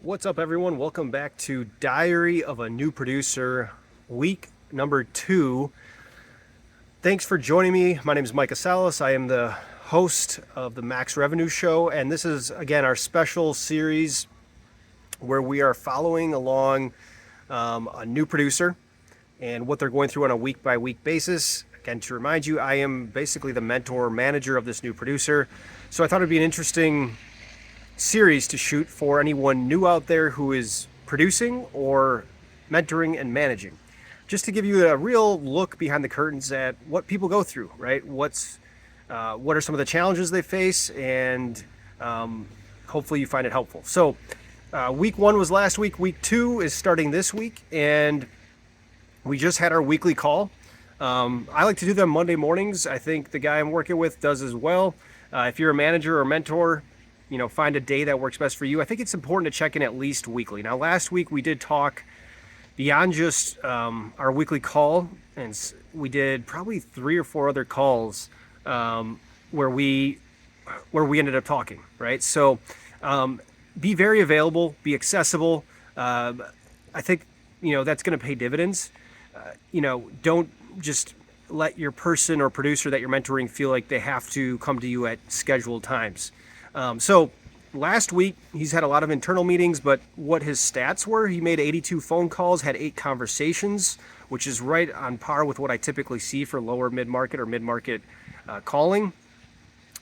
What's up, everyone? Welcome back to Diary of a New Producer, week number 2. Thanks for joining me. My name is Mike Salas. I am the host of the Max Revenue Show, and this is, again, our special series where we are following along a new producer and what they're going through on a week-by-week basis. Again, to remind you, I am basically the mentor manager of this new producer, so I thought it'd be an interesting series to shoot for anyone new out there who is producing or mentoring and managing, just to give you a real look behind the curtains at what people go through, right? What are some of the challenges they face, and hopefully you find it helpful. So week 1 was last week. Week 2 is starting this week, and we just had our weekly call. I like to do them Monday mornings. I think the guy I'm working with does as well. If you're a manager or mentor, find a day that works best for you. I think it's important to check in at least weekly. Now, last week we did talk beyond just our weekly call, and we did probably 3 or 4 other calls where we ended up talking, right? So be very available, be accessible. I think, that's going to pay dividends. Don't just let your person or producer that you're mentoring feel like they have to come to you at scheduled times. So last week, he's had a lot of internal meetings, but what his stats were, he made 82 phone calls, had 8 conversations, which is right on par with what I typically see for lower mid-market or mid-market calling,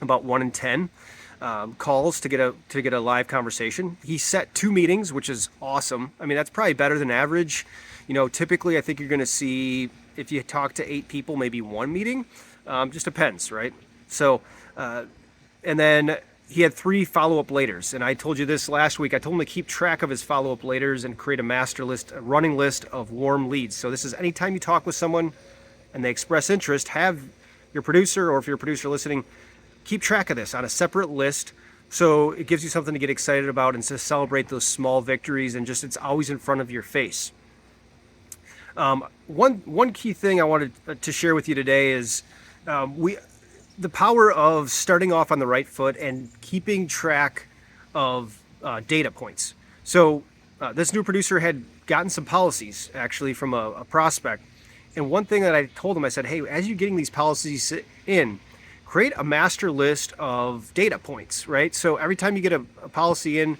about 1 in 10 calls to get a live conversation. He set 2 meetings, which is awesome. I mean, that's probably better than average. Typically I think you're going to see, if you talk to 8 people, maybe 1 meeting. Just depends, right? So, and then he had 3 follow-up laters, and I told you this last week. I told him to keep track of his follow-up laters and create a master list, a running list of warm leads. So this is anytime you talk with someone and they express interest, have your producer, or if you're a producer listening, keep track of this on a separate list, so it gives you something to get excited about and to celebrate those small victories, and just it's always in front of your face. One key thing I wanted to share with you today is the power of starting off on the right foot and keeping track of data points. So this new producer had gotten some policies actually from a prospect. And one thing that I told him, I said, hey, as you're getting these policies in, create a master list of data points, right? So every time you get a policy in,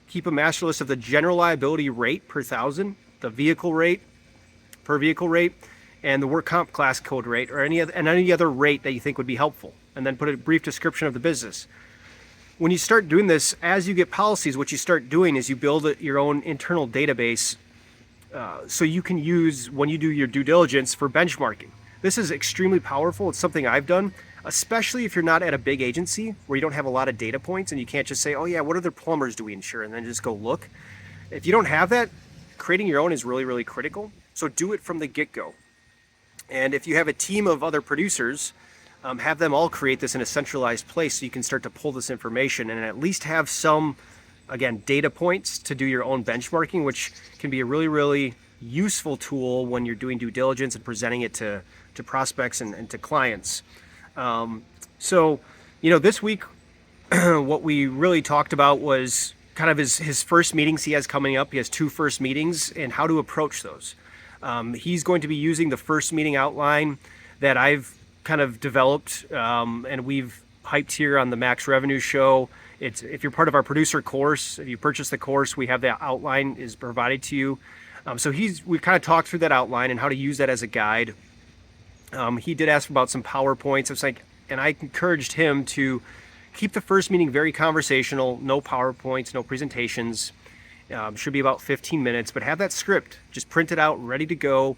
keep a master list of the general liability rate per thousand, the vehicle rate per vehicle rate, and the work comp class code rate, or any other rate that you think would be helpful, and then put a brief description of the business. When you start doing this, as you get policies, what you start doing is you build your own internal database so you can use when you do your due diligence for benchmarking. This is extremely powerful. It's something I've done, especially if you're not at a big agency where you don't have a lot of data points and you can't just say, oh yeah, what other plumbers do we insure, and then just go look. If you don't have that, creating your own is really, really critical. So do it from the get-go. And if you have a team of other producers, have them all create this in a centralized place so you can start to pull this information and at least have some, again, data points to do your own benchmarking, which can be a really, really useful tool when you're doing due diligence and presenting it to prospects and to clients. So, this week, what we really talked about was kind of his first meetings he has coming up. He has 2 first meetings and how to approach those. He's going to be using the first meeting outline that I've kind of developed, and we've hyped here on the Max Revenue Show. If you're part of our producer course, if you purchase the course, we have that outline is provided to you. So we've kind of talked through that outline and how to use that as a guide. He did ask about some PowerPoints. And I encouraged him to keep the first meeting very conversational, no PowerPoints, no presentations. Should be about 15 minutes, but have that script just printed out, ready to go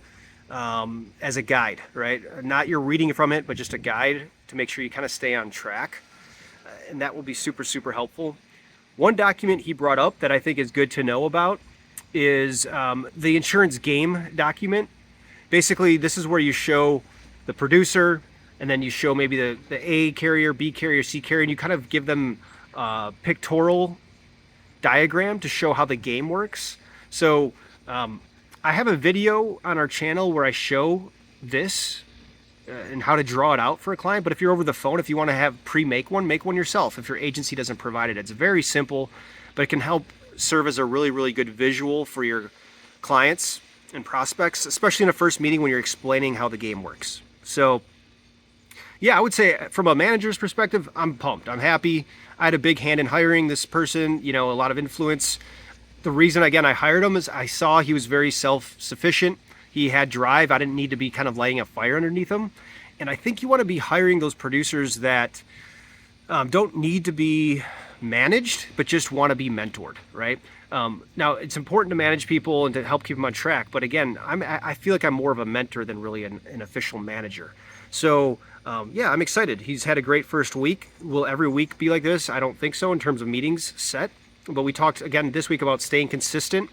as a guide, right? Not you're reading from it, but just a guide to make sure you kind of stay on track. And that will be super, super helpful. One document he brought up that I think is good to know about is the insurance game document. Basically, this is where you show the producer, and then you show maybe the A carrier, B carrier, C carrier, and you kind of give them pictorial diagram to show how the game works. So I have a video on our channel where I show this and how to draw it out for a client. But if you're over the phone, if you want to have make one yourself if your agency doesn't provide it. It's very simple, but it can help serve as a really, really good visual for your clients and prospects, especially in a first meeting when you're explaining how the game works. So yeah, I would say from a manager's perspective, I'm pumped. I'm happy. I had a big hand in hiring this person, a lot of influence. The reason, again, I hired him is I saw he was very self-sufficient. He had drive. I didn't need to be kind of lighting a fire underneath him. And I think you want to be hiring those producers that don't need to be managed, but just want to be mentored, right? Now, it's important to manage people and to help keep them on track. But again, I feel like I'm more of a mentor than really an official manager. So yeah, I'm excited. He's had a great first week. Will every week be like this? I don't think so in terms of meetings set. But we talked again this week about staying consistent.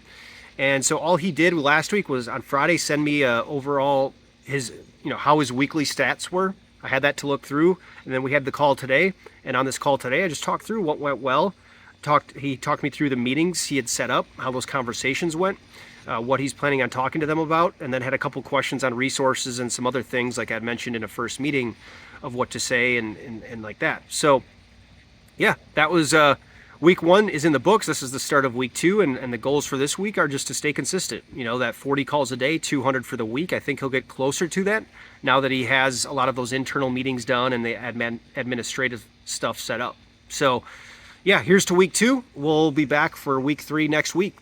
And so all he did last week was on Friday send me overall his, how his weekly stats were. I had that to look through, and then we had the call today. And on this call today, I just talked through what went well. He talked me through the meetings he had set up, how those conversations went, what he's planning on talking to them about, and then had a couple questions on resources and some other things like I'd mentioned in a first meeting of what to say and like that. So yeah, that was week 1 is in the books. This is the start of week 2, and the goals for this week are just to stay consistent. That 40 calls a day, 200 for the week. I think he'll get closer to that now that he has a lot of those internal meetings done and the administrative stuff set up. So yeah, here's to week 2. We'll be back for week 3 next week.